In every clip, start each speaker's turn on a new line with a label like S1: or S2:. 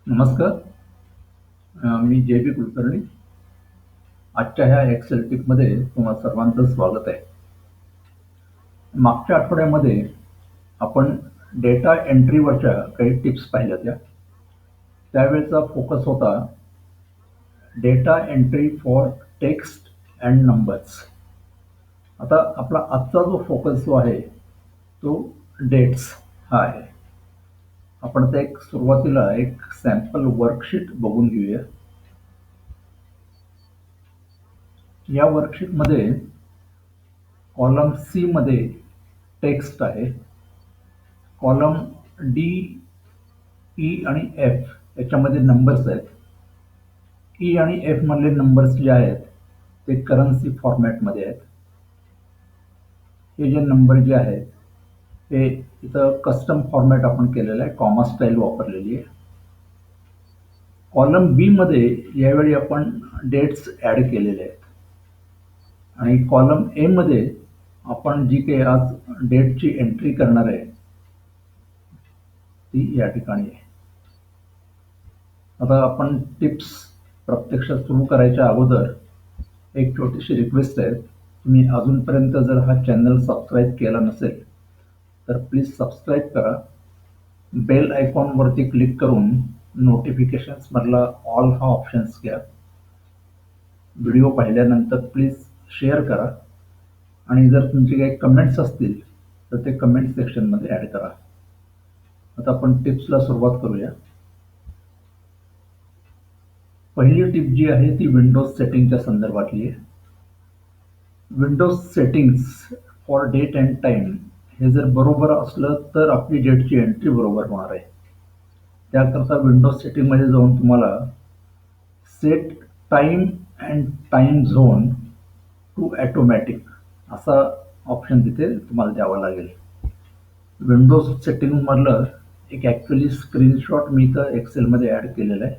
S1: नमस्कार. मी जे.बी. कुलकर्णी. आजच्या ह्या एक्सेल टिपमध्ये तुम्हा सर्वांचं स्वागत आहे. मागच्या आठवड्यामध्ये आपण डेटा एंट्रीवरच्या काही टिप्स पाहिल्या होत्या. त्यावेळेचा फोकस होता data entry for text and numbers. आता आपला आजचा जो फोकस जो आहे तो डेट्स हा आहे. आपण आता सुरुवातीला एक सॅम्पल वर्कशीट बघून घेऊया. या वर्कशीटमध्ये कॉलम सी मध्ये टेक्स्ट आहे. कॉलम डी, ई आणि एफ याच्यामध्ये नंबर्स आहेत. ई आणि एफ मधले नंबर्स जे आहेत ते करन्सी फॉर्मॅटमध्ये आहेत. हे जे नंबर जे आहेत ते इथं कस्टम फॉर्मॅट आपण केलेलं आहे, कॉमा स्टाईल वापरलेली आहे. कॉलम बी मध्ये यावेळी आपण डेट्स ऍड केलेले आहेत आणि कॉलम ए मध्ये आपण जी काही आज डेटची एंट्री करणार आहे ती या ठिकाणी आहे. आता आपण टिप्स प्रत्यक्षात सुरू करायच्या अगोदर एक छोटीशी रिक्वेस्ट आहे. तुम्ही अजूनपर्यंत जर हा चॅनल सबस्क्राईब केला नसेल तर प्लीज सबस्क्राईब करा. बेल आयकॉनवरती क्लिक करून नोटिफिकेशन्स मधला ऑल हा ऑप्शन्स घ्या. व्हिडिओ पाहिल्यानंतर प्लीज शेअर करा आणि जर तुमचे काही कमेंट्स असतील तर ते कमेंट सेक्शनमध्ये ॲड करा. आता आपण टिप्सला सुरुवात करूया. पहिली टिप जी आहे ती विंडोज सेटिंगच्या संदर्भातली आहे. Windows settings for date and time हे जर बरोबर असलं तर आपली डेटची एंट्री बरोबर होणार आहे. त्याकरता विंडोज सेटिंगमध्ये जाऊन तुम्हाला set time and time zone to automatic असा ऑप्शन तिथे तुम्हाला द्यावा लागेल. विंडोज सेटिंगमधलं एक ॲक्च्युअली स्क्रीनशॉट मी इथं एक्सेलमध्ये ॲड केलेला आहे,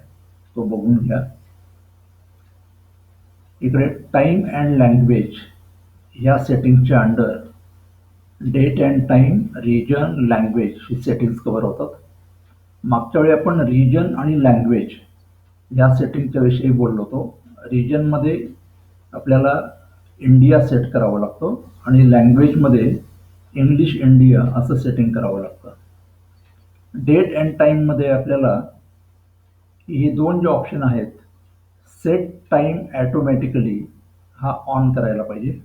S1: तो बघून घ्या. इकडे टाइम अँड लँग्वेज ह्या सेटिंगच्या under date and time, region, language ही सेटिंग्स कव्हर होतात. मागच्या वेळी आपण रिजन आणि लँग्वेज या सेटिंगच्या विषयी बोललो होतो. रिजनमध्ये आपल्याला इंडिया सेट करावं लागतं आणि लँग्वेजमध्ये इंग्लिश इंडिया असं सेटिंग करावं लागतं. डेट अँड टाइममध्ये आपल्याला हे दोन जे ऑप्शन आहेत, सेट टाइम ॲटोमॅटिकली हा ऑन करायला पाहिजे.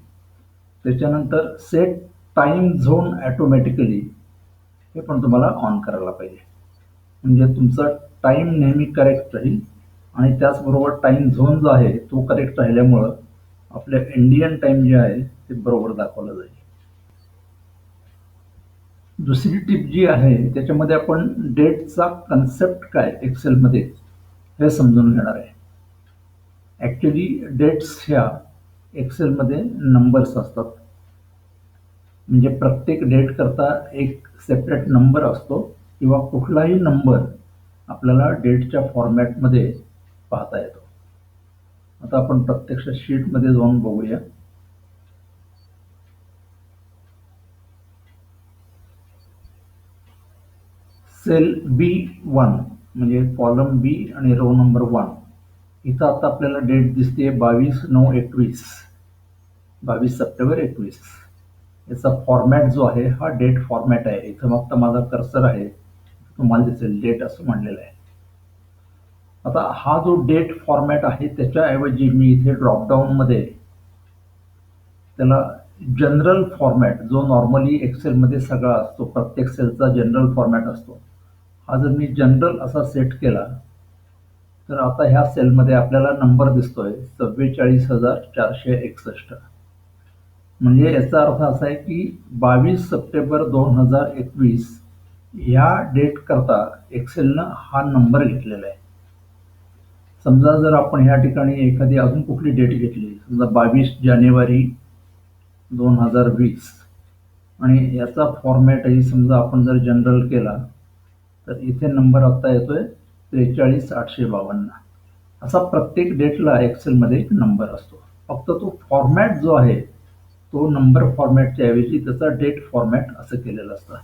S1: त्याच्यानंतर सेट टाइम झोन ॲटोमॅटिकली हे पण तुम्हाला ऑन करायला पाहिजे. म्हणजे तुमचा टाइम नेहमी करेक्ट राहील आणि त्याचबरोबर टाइम झोन जो आहे तो करेक्ट राहिल्यामुळं आपल्या इंडियन टाइम जे आहे ते बरोबर दाखवलं जाईल. दुसरी टिप जी आहे त्याच्यामध्ये आपण डेटचा कन्सेप्ट काय एक्सेलमध्ये हे समजून घेणार आहे. ॲक्च्युली डेट्स ह्या एक्सेलमध्ये नंबर्स असतात. म्हणजे प्रत्येक डेट करता एक सेपरेट नंबर असतो किंवा कुठलाही नंबर आपल्याला डेटच्या फॉर्मॅटमध्ये पाहता येतो. आता आपण प्रत्यक्ष शीटमध्ये जाऊन बघूया. सेल B1 म्हणजे कॉलम बी आणि रो नंबर 1 इथं आता आपल्याला डेट दिसते 22/9/21, 22 सप्टेंबर 21. याचा फॉर्मॅट जो आहे हा डेट फॉर्मॅट आहे. इथं फक्त माझा कर्सर आहे, तुम्हाला दिसेल डेट असं म्हणलेलं आहे. आता हा जो डेट फॉर्मॅट आहे त्याच्याऐवजी मी इथे ड्रॉपडाऊनमध्ये त्याला जनरल फॉर्मॅट जो नॉर्मली एक्सेलमध्ये सगळा असतो, प्रत्येक सेलचा जनरल फॉर्मॅट असतो, हा जर मी जनरल असा सेट केला तर आता ह्या सेलमध्ये आपल्याला नंबर दिसतोय 44,461. म्हणजे याचा अर्थ असा आहे की 22 सप्टेंबर 2021 ह्या डेट करता एक्सेलनं हा नंबर घेतलेला आहे. समजा जर आपण ह्या ठिकाणी एखादी अजून कुठली डेट घेतली, समजा 22 जानेवारी 2020 आणि याचा फॉर्मॅटही समजा आपण जर जनरल केला तर इथे नंबर आता येतोय 43,852. असा प्रत्येक डेटला एक्सेलमध्ये एक नंबर असतो. फक्त तो फॉर्मॅट जो आहे तो नंबर फॉर्मॅटच्या ऐवजी त्याचा डेट फॉर्मॅट असं केलेलं असतं.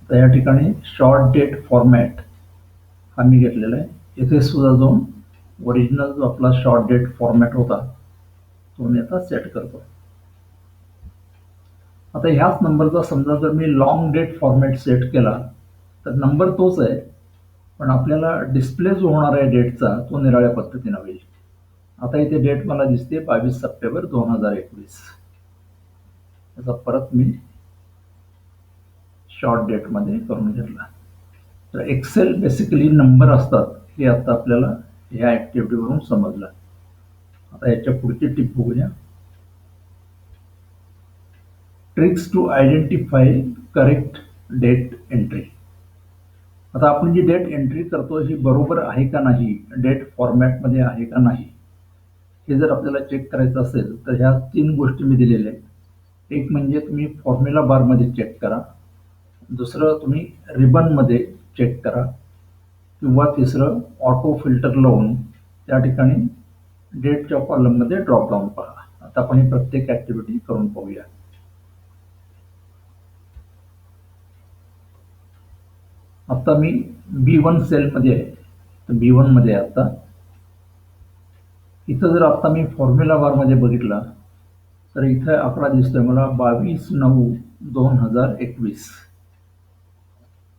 S1: तर या ठिकाणी शॉर्ट डेट फॉर्मॅट हा मी घेतलेला आहे. इथे सुद्धा जाऊन ओरिजिनल जो आपला शॉर्ट डेट फॉर्मॅट होता तो मी आता सेट करतो. आता ह्याच नंबरचा समजा जर मी लॉंग डेट फॉर्मॅट सेट केला तर नंबर तोच आहे, पण आपल्याला डिस्प्ले जो होणार आहे डेटचा तो निराळ्या पद्धतीनं होईल. आता इथे डेट मला दिसते 22 सप्टेंबर 2021. त्याचा परत मी शॉर्ट डेटमध्ये करून घेतला. तर एक्सेल बेसिकली नंबर असतात हे आता आपल्याला ह्या ॲक्टिव्हिटीवरून समजलं. आता याच्या पुढची टिप बघूया. Tricks to identify correct date entry. आता आपण जी डेट एंट्री करतो ही बरोबर आहे का नाही, डेट फॉर्मॅटमध्ये आहे का नाही, हे जर आपल्याला चेक करायचं असेल तर ह्या 3 गोष्टी मी दिलेल्या आहेत. एक म्हणजे तुम्ही फॉर्म्युला बारमध्ये चेक करा, दुसरं तुम्ही रिबनमध्ये चेक करा, किंवा तिसरं ऑटो फिल्टर लावून त्या ठिकाणी डेटच्या कॉलममध्ये ड्रॉप डाऊन पहा. आता आपण ही प्रत्येक ॲक्टिव्हिटी करून पाहूया. आता मी B1 सेलमध्ये आहे, तर B1 मध्ये आता इथं जर आता मी फॉर्म्युला बारमध्ये बघितला तर इथं आकडा दिसतोय मला 22/9/2021.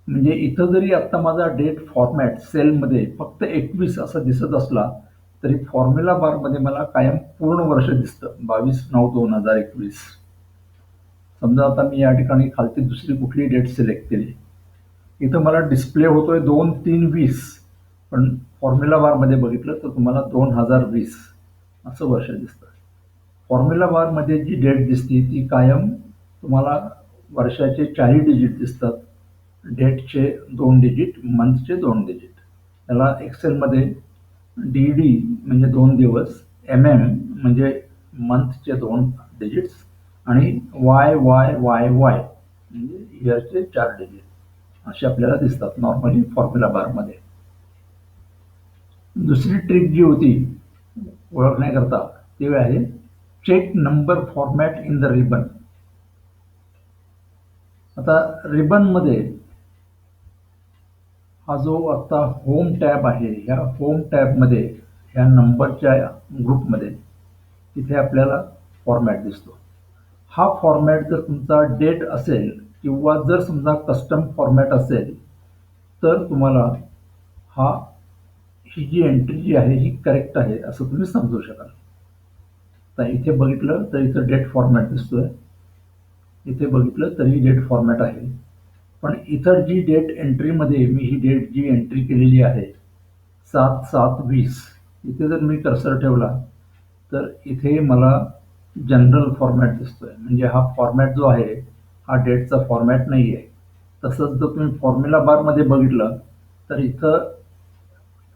S1: म्हणजे इथं जरी आता माझा डेट फॉर्मॅट सेलमध्ये फक्त 21 असा दिसत असला तरी फॉर्म्युला बारमध्ये मला कायम पूर्ण वर्ष दिसतं 22/9/2021. समजा आता मी या ठिकाणी खालती दुसरी कुठली डेट सिलेक्ट केली, इथं मला डिस्प्ले होतोय 2/3/20, पण फॉर्म्युला बारमध्ये बघितलं तर तुम्हाला 2020 असं वर्ष दिसतं. फॉर्म्युला बारमध्ये जी डेट दिसते ती कायम तुम्हाला वर्षाचे 4 डिजिट दिसतात, डेटचे 2 डिजिट, मंथचे 2 डिजिट. त्याला एक्सेलमध्ये DD म्हणजे 2 दिवस, MM म्हणजे मंथचे 2 डिजिट्स आणि YYYY म्हणजे इयरचे 4 डिजिट असे आपल्याला दिसतात नॉर्मली फॉर्म्युला बारमध्ये. दुसरी ट्रिक जी होती ओळखण्याकरता ती आहे check number format in the ribbon. आता रिबनमध्ये हा जो आता होम टॅब आहे, ह्या होम टॅबमध्ये ह्या नंबरच्या ग्रुपमध्ये तिथे आपल्याला फॉर्मॅट दिसतो. हा फॉर्मॅट जर तुमचा डेट असेल किंवा जर समजा कस्टम फॉर्मॅट असेल तर तुम्हाला ही जी एंट्री जी आहे ही करेक्ट आहे असं तुम्ही समजू शकाल. तर इथे बघितलं तर इथं डेट फॉर्मॅट दिसतोय, इथे बघितलं तरी डेट फॉर्मॅट आहे, पण इतर जी डेट एंट्रीमध्ये मी ही डेट जी एंट्री केलेली आहे 7/7/20, इथे जर मी कर्सर ठेवला तर इथे मला जनरल फॉर्मॅट दिसतोय. म्हणजे हा फॉर्मॅट जो आहे हा डेटचा फॉर्मॅट नाही आहे. तसंच जर तुम्ही फॉर्म्युला बारमध्ये बघितलं तर इथं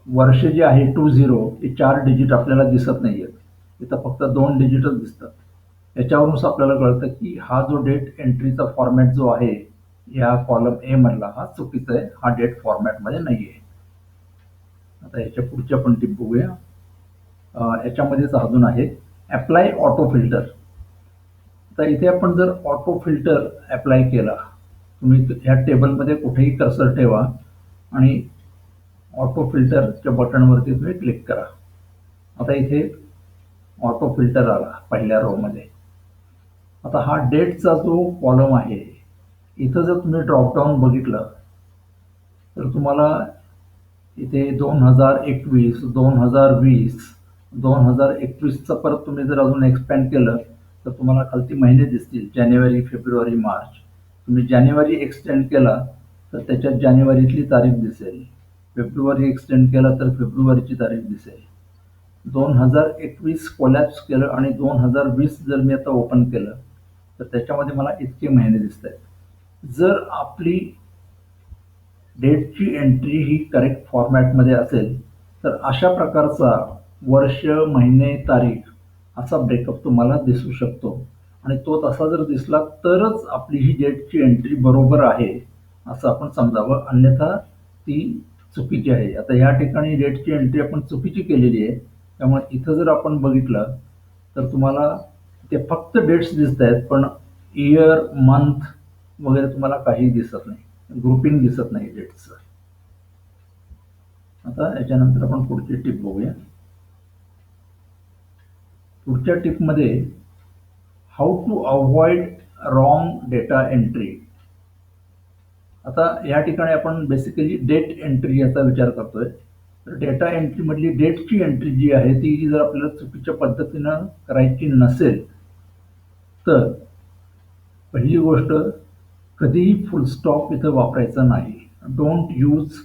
S1: वर्ष जे आहे 20 हे 4 डिजिट आपल्याला दिसत नाही आहेत, इथं फक्त 2 डिजिटच दिसतात. याच्यावरूनच आपल्याला कळतं की हा जो डेट एंट्रीचा फॉर्मॅट जो आहे या कॉलम ए मधला हा चुकीचा आहे, हा डेट फॉर्मॅटमध्ये नाही आहे. आता याच्या पुढच्या पण टिप बघूया. याच्यामध्येच अजून आहे अप्लाय ऑटो फिल्टर. तर इथे आपण जर ऑटो फिल्टर अप्लाय केला, तुम्ही ह्या टेबलमध्ये कुठेही कर्सर ठेवा आणि ऑटो फिल्टरच्या बटनवरती तुम्ही क्लिक करा. आता इथे ऑटो फिल्टर आला पहिल्या रोमध्ये. आता हा डेटचा जो कॉलम आहे इथं जर तुम्ही ड्रॉपडाऊन बघितलं तर तुम्हाला इथे 2021, 2020, 2021चं परत तुम्ही जर अजून एक्सपॅन्ड केलं तर तुम्हाला खालती महिने दिसतील, जानेवारी, फेब्रुवारी, मार्च. तुम्ही जानेवारी एक्सटेंड केला तर त्याच्यात जानेवारीतली तारीख दिसेल, फेब्रुवारी एक्सटेंड केला तर फेब्रुवारीची तारीख दिसेल. 2021 कोलॅप्स केलं आणि 2020 जर मी आता ओपन केलं तर त्याच्यामध्ये मला इतके महिने दिसत आहेत. जर आपली डेटची एंट्री ही करेक्ट फॉर्मॅटमध्ये असेल तर अशा प्रकारचा वर्ष, महिने, तारीख असा ब्रेकअप तुम्हाला दिसू शकतो आणि तो तसा जर दिसला तरच आपली ही डेटची एंट्री बरोबर आहे असं आपण समजावं, अन्यथा ती चुकीची आहे. आता ह्या ठिकाणी डेटची एंट्री आपण चुकीची केलेली आहे, त्यामुळे इथं जर आपण बघितलं तर तुम्हाला ते फक्त डेट्स दिसत आहेत, पण इयर, मंथ वगैरे तुम्हाला काही दिसत नाही, ग्रुपिंग दिसत नाही डेट्सचं. आता याच्यानंतर आपण पुढची टिप बघूया. पुढच्या टिपमध्ये how to avoid wrong data entry. आता या ठिकाणी आपण बेसिकली डेट एंट्री याचा विचार करतोय. तर डेटा एंट्रीमधली डेटची एंट्री जी आहे ती जर आपल्याला चुकीच्या पद्धतीनं करायची नसेल तर पहिली गोष्ट, कधीही फुल स्टॉप इथं वापरायचा नाही. Don't use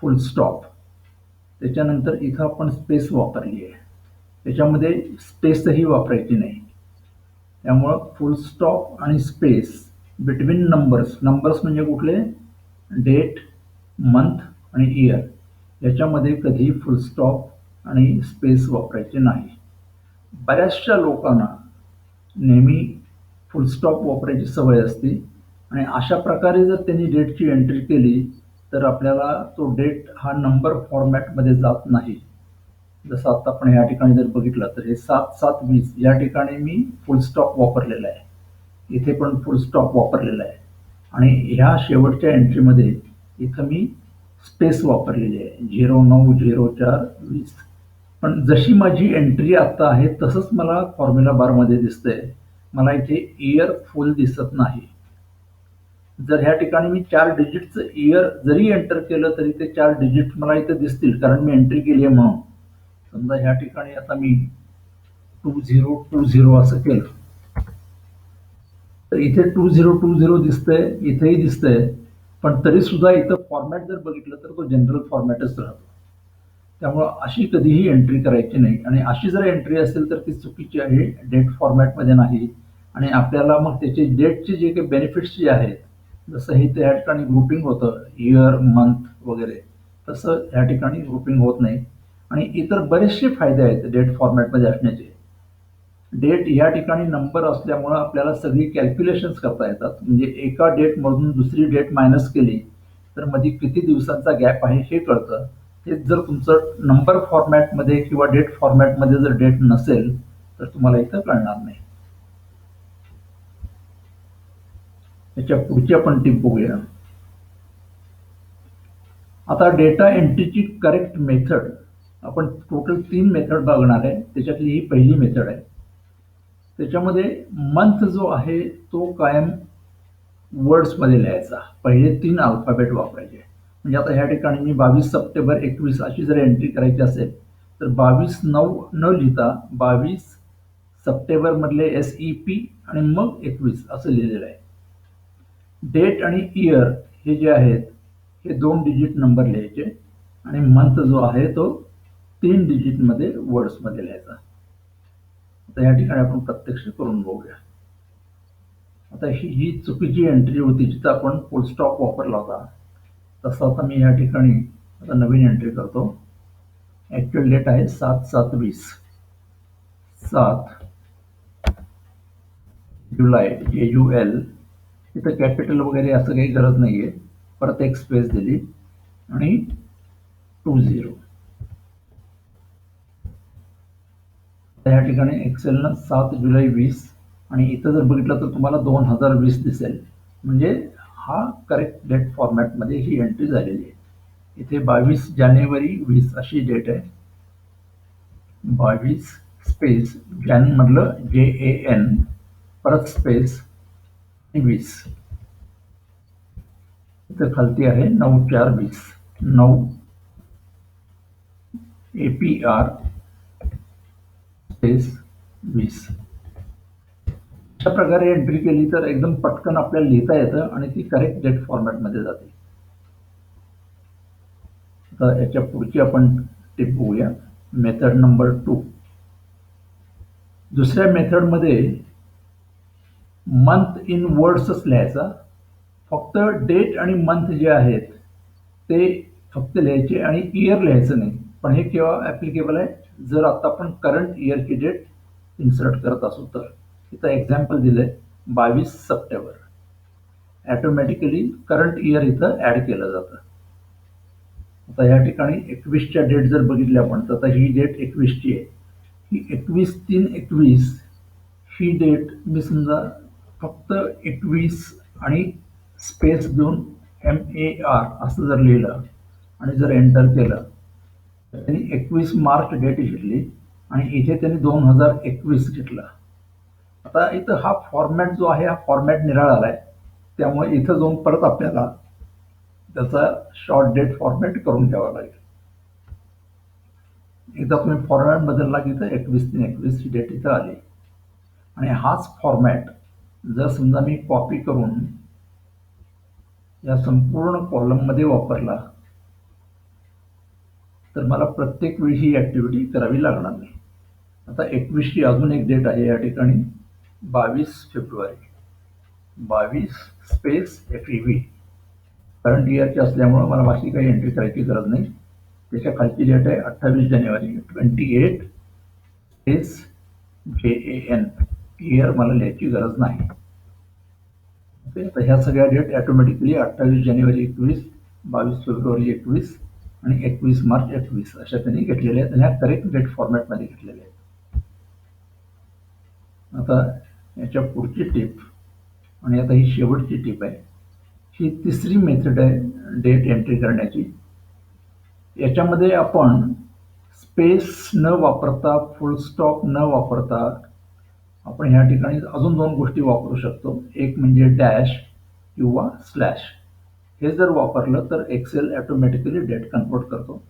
S1: full stop. त्याच्यानंतर इथं आपण स्पेस वापरली आहे, त्याच्यामध्ये स्पेसही वापरायची नाही. त्यामुळं फुल स्टॉप आणि स्पेस बिटवीन नंबर्स म्हणजे कुठले, डेट, मंथ आणि इयर, याच्यामध्ये कधीही फुल स्टॉप आणि स्पेस वापरायचे नाही. बऱ्याचशा लोकांना नेहमी फुल स्टॉप वापरायची सवय असते आणि अशा प्रकारे जर त्यांनी डेटची एंट्री केली तर आपल्याला तो डेट हा नंबर फॉर्मॅटमध्ये जात नाही. जसं आता आपण या ठिकाणी जर बघितलं तर हे 7/7/20 या ठिकाणी मी फुल स्टॉप वापरलेला आहे, इथे पण फुल स्टॉप वापरलेला आहे आणि ह्या शेवटच्या एंट्रीमध्ये इथं मी स्पेस वापरलेली आहे 09/04/20. पण जशी माझी एंट्री आता आहे तसंच मला फॉर्म्युला बारमध्ये दिसतंय. मला इथे इयर फुल दिसत नाही. जर ह्या ठिकाणी मी 4 डिजिटचं इयर जरी एंटर केलं तरी ते 4 डिजिट मला इथे दिसतील, कारण मी एंट्री केली आहे म्हणून. समजा ह्या ठिकाणी आता मी 2020 असं केलं तर इथे 2020 दिसतंय, इथेही दिसतंय, पण तरी सुद्धा इथं फॉर्मॅट जर बघितलं तर तो जनरल फॉर्मॅटच राहतो. त्यामुळं अशी कधीही एंट्री करायची नाही आणि अशी जर एंट्री असेल तर ती चुकीची आहे, डेट फॉर्मॅटमध्ये नाही. आणि आपल्याला मग त्याचे डेटचे जे काही बेनिफिट्स जे आहेत, जसं हे त्या ठिकाणी ग्रुपिंग होतं इयर, मंथ वगैरे, तसं ह्या ठिकाणी ग्रुपिंग होत नाही. आणि इतर बरेचसे फायदे आहेत डेट फॉर्मॅटमध्ये असण्याचे. डेट या ठिकाणी नंबर असल्यामुळं आपल्याला सगळी कॅल्क्युलेशन्स करता येतात. म्हणजे एका डेटमधून दुसरी डेट मायनस केली तर मध्ये किती दिवसांचा गॅप आहे हे कळतं. तेच जर तुमचं नंबर फॉर्मॅटमध्ये किंवा डेट फॉर्मॅटमध्ये जर डेट नसेल तर तुम्हाला इथं कळणार नाही. त्याच्या पुढची आपण टिप बघूया. आता डेटा एंट्रीची करेक्ट मेथड आपण टोटल 3 मेथड बघणार आहे, त्याच्यातली ही पहिली मेथड आहे. त्याच्यामध्ये मंथ जो आहे तो कायम वर्ड्समध्ये लिहायचा, पहिले 3 अल्फाबेट वापरायचे. म्हणजे आता ह्या ठिकाणी मी 22 सप्टेंबर 21 अशी जर एंट्री करायची असेल तर 22/9 न लिहिता 22 सप्टेंबर मधले SEP आणि मग 21 असं लिहिलेलं आहे. डेट आणि इयर हे जे आहेत हे 2 डिजिट नंबर लिहायचे आणि मंथ जो आहे तो 3 डिजिटमध्ये वर्ड्समध्ये लिहायचा. आता या ठिकाणी आपण प्रत्यक्ष करून बघूया. आता ही चुकीची एंट्री होती जिथं आपण फुल स्टॉप वापरला होता. तसं आता मी या ठिकाणी आता नवीन एंट्री करतो. ॲक्च्युअल डेट आहे 7/7/20. 7 जुलै JUL. इथं कॅपिटल वगैरे असं काही गरज नाही आहे. परत एक स्पेस दिली आणि 20. या ठिकाणी एक्सेलनं 7 जुलै 20 आणि इथं जर बघितलं तर तुम्हाला 2020 दिसेल. म्हणजे हा करेक्ट डेट फॉर्मॅटमध्ये ही एंट्री झालेली आहे. इथे 22 जानेवारी 20 अशी डेट आहे. 22 स्पेस जॅन मधलं JAN, परत स्पेस 20. इथं खालती आहे 9/4/20. 9 APR स्पेस 20. अशा प्रकारे एंट्री केली तर एकदम पटकन आपल्याला लिहिता येतं आणि ती करेक्ट डेट फॉर्मॅटमध्ये जाते. तर याच्या पुढची आपण टिप बघूया. Method number 2. दुसऱ्या मेथडमध्ये मंथ इन वर्ड्सच लिहायचा. फक्त डेट आणि मंथ जे आहेत ते फक्त लिहायचे आणि इयर लिहायचं नाही. पण हे केव्हा ॲप्लिकेबल आहे, जर आता आपण करंट इयरची डेट इन्सर्ट करत असू तर. इथं एक्झाम्पल दिलंय 22 सप्टेंबर. ॲटोमॅटिकली करंट इयर इथं ॲड केलं जातं. आता या ठिकाणी 21च्या डेट जर बघितली आपण तर आता ही डेट 21ची आहे. ही 21/3/21 ही डेट मी समजा फक्त 21 आणि स्पेस देऊन MAR असं जर लिहिलं आणि जर एंटर केलं त्यांनी 21 मार्च डेट घेतली आणि इथे त्यांनी 2021 घेतला. आता इथं हा फॉर्मॅट जो आहे हा फॉर्मॅट निराळा आलाय, त्यामुळे इथं जाऊन परत आपल्याला त्याचा शॉर्ट डेट फॉर्मॅट करून घ्यावा लागेल. एकदा तुम्ही फॉर्मॅट बदलला की इथं 21/3/21 ही डेट इथं आली. आणि हाच फॉर्मॅट जर समजा मी कॉपी करून या संपूर्ण कॉलममध्ये वापरला तर मला प्रत्येक वेळी ही ॲक्टिव्हिटी करावी लागणार नाही. आता 21 ची अजून एक डेट आहे या ठिकाणी 22 फेब्रुवारी. 22 स्पेस FEV करंट इयरची असल्यामुळं मला बाकी काही एंट्री करायची गरज नाही. त्याच्या खालची डेट आहे 28 जानेवारी 28 स्पेस JAN. इयर मला लिहायची गरज नाही. ओके, तर ह्या सगळ्या डेट ॲटोमॅटिकली 28 जानेवारी 21, 22 फेब्रुवारी 21 आणि 21 मार्च 21 अशा त्यांनी घेतलेल्या आहेत आणि ह्या करेक्ट डेट फॉर्मॅटमध्ये घेतलेल्या आहेत. आता याच्या पुढची टिप आणि आता ही शेवटची टिप आहे. ही तिसरी मेथड आहे डेट एंट्री करण्याची. याच्यामध्ये आपण स्पेस न वापरता, फुल स्टॉप न वापरता आपण ह्या ठिकाणी अजून 2 गोष्टी वापरू शकतो. एक म्हणजे डॅश किंवा स्लॅश. हे जर वापरलं तर एक्सेल ॲटोमॅटिकली डेट कन्वर्ट करतो.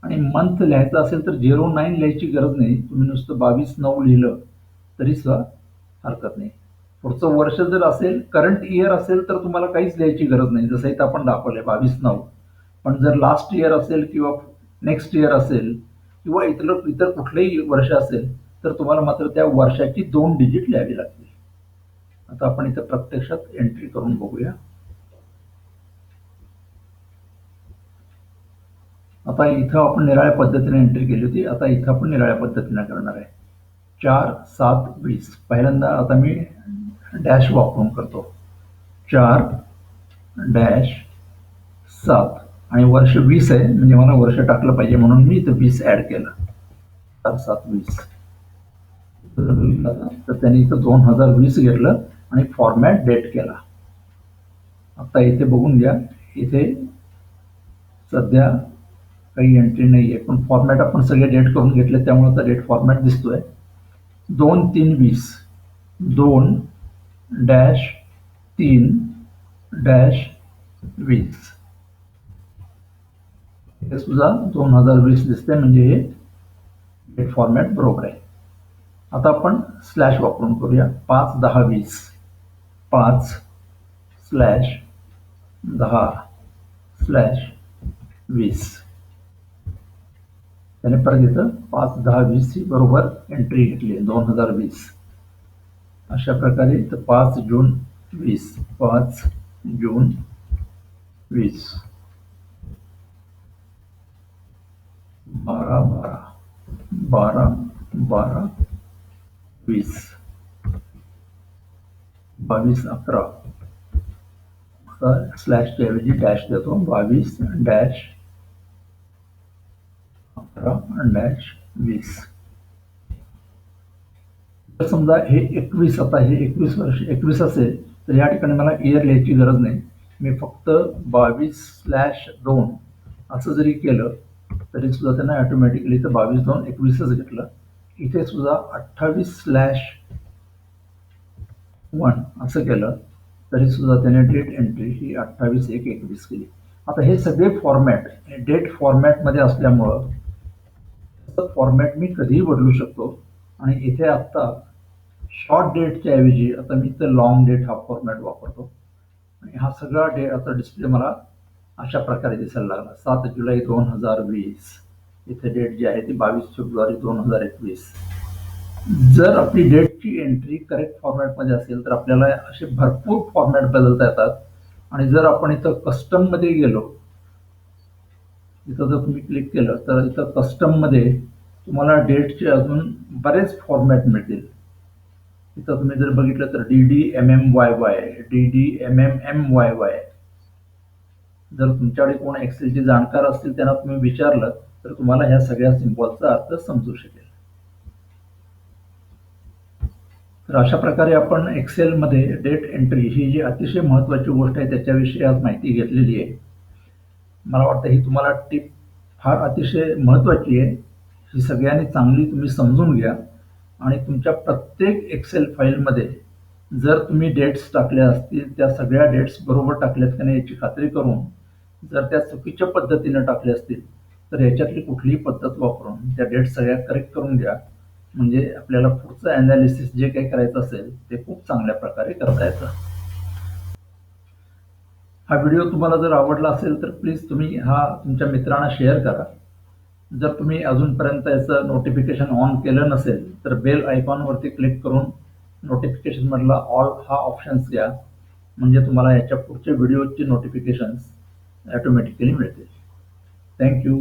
S1: आणि मंथ लिहायचं असेल तर 09 लिहायची गरज नाही. तुम्ही नुसतं 22/9 लिहिलं तरी सुद्धा हरकत नाही. पुढचं वर्ष जर असेल, करंट इयर असेल तर तुम्हाला काहीच लिहायची गरज नाही, जसं इथं आपण दाखवलंय 22/9. पण जर लास्ट इयर असेल किंवा नेक्स्ट इयर असेल किंवा इतर कुठलंही वर्ष असेल तर तुम्हाला मात्र त्या वर्षाची 2 डिजिट लिहावी लागतील. आता आपण इथं प्रत्यक्षात एंट्री करून बघूया. आता इथं आपण निराळ्या पद्धतीने एंट्री केली होती. आता इथं आपण निराळ्या पद्धतीने करणार आहे. 4/7/20. पहिल्यांदा आता मी डॅश वापरून करतो. 4-7 आणि वर्ष 20 आहे म्हणजे मला वर्ष टाकलं पाहिजे म्हणून मी इथं 20 ॲड केलं. 4-7-20 तर त्यांनी इथं 2020 घेतलं आणि फॉर्मॅट डेट केला. आता इथे बघून घ्या, इथे सध्या काही एंट्री नाही आहे, पण फॉर्मॅट आपण सगळे डेट करून घेतले त्यामुळे आता डेट फॉर्मॅट दिसतोय. 2-3-20 2-3-20 हे सुद्धा 2020 दिसते म्हणजे हे डेट फॉर्मॅट बरोबर आहे. आता आपण स्लॅश वापरून करूया. 5-10-20 5/10/20 त्याने परत इथं 5-10-20 ही बरोबर एंट्री घेतली 2020. अशा प्रकारे इथं 5 जून 20 5 जून 20 12-12-12-20 22-11 स्लॅशच्या ऐवजी डॅश देतो. 22-11-20. जर समजा हे 21 आता हे 21 वर्ष 21 असेल तर या ठिकाणी मला इयर लिहायची गरज नाही. मी फक्त 22/2 असं जरी केलं तरी सुद्धा त्यांना ॲटोमॅटिकली इथं 22/2/21च घेतलं. इथे सुद्धा 28/1 असं केलं तरी सुद्धा त्याने डेट एंट्री ही 28/1/21 केली. आता हे सगळे फॉर्मॅट डेट फॉर्मॅटमध्ये असल्यामुळं फॉर्मॅट मी कधीही बदलू शकतो. आणि इथे आत्ता शॉर्ट डेटच्या ऐवजी आता मी इथं लॉंग डेट हा फॉर्मॅट वापरतो आणि हा सगळा डेट आता डिस्प्ले मला अशा प्रकारे दिसायला लागला. 7 जुलै 2020 इथे डेट जी आहे ती 22 फेब्रुवारी 2021. जर आपली डेटची एंट्री करेक्ट फॉर्मॅटमध्ये असेल तर आपल्याला असे भरपूर फॉर्मॅट बदलता येतात. आणि जर आपण इथं कस्टममध्ये गेलो, इथं जर तुम्ही क्लिक केलं तर इथं कस्टममध्ये तुम्हाला डेटचे अजून बरेच फॉर्मॅट मिळतील. इथं तुम्ही जर बघितलं तर DDMMYY DDMMMYY. जर तुमच्याकडे कोण एक्सेलचे जाणकार असतील त्यांना तुम्ही विचारलं तर तुम्हाला ह्या सगळ्या सिम्बॉलचा अर्थ समजू शकेल. तर अशा प्रकारे आपण एक्सेलमध्ये डेट एंट्री ही जी अतिशय महत्त्वाची गोष्ट आहे त्याच्याविषयी आज माहिती घेतलेली आहे. मला वाटतं ही तुम्हाला टिप फार अतिशय महत्त्वाची आहे. ही सगळ्यांनी चांगली तुम्ही समजून घ्या आणि तुमच्या प्रत्येक एक्सेल फाईलमध्ये जर तुम्ही डेट्स टाकल्या असतील, त्या सगळ्या डेट्स बरोबर टाकल्यात का नाही याची खात्री करून, जर त्या चुकीच्या पद्धतीनं टाकल्या असतील, तर याच्यातली कुठलीही पद्धत वापरून त्या डेट्स सगळ्या करेक्ट करून घ्या. म्हणजे आपल्याला पुढचं ॲनालिसिस जे काही करायचं असेल, ते खूप चांगल्या प्रकारे करता येतं. हा व्हिडिओ तुम्हाला जर आवडला असेल तर प्लीज तुम्ही हा तुमच्या मित्रांना शेअर करा. जर तुम्ही अजूनपर्यंत याचं नोटिफिकेशन ऑन केलं नसेल तर बेल आयकॉनवरती क्लिक करून नोटिफिकेशनमधला ऑल हा ऑप्शन्स घ्या. म्हणजे तुम्हाला याच्या पुढच्या व्हिडिओची नोटिफिकेशन्स ॲटोमॅटिकली मिळतील. थँक्यू.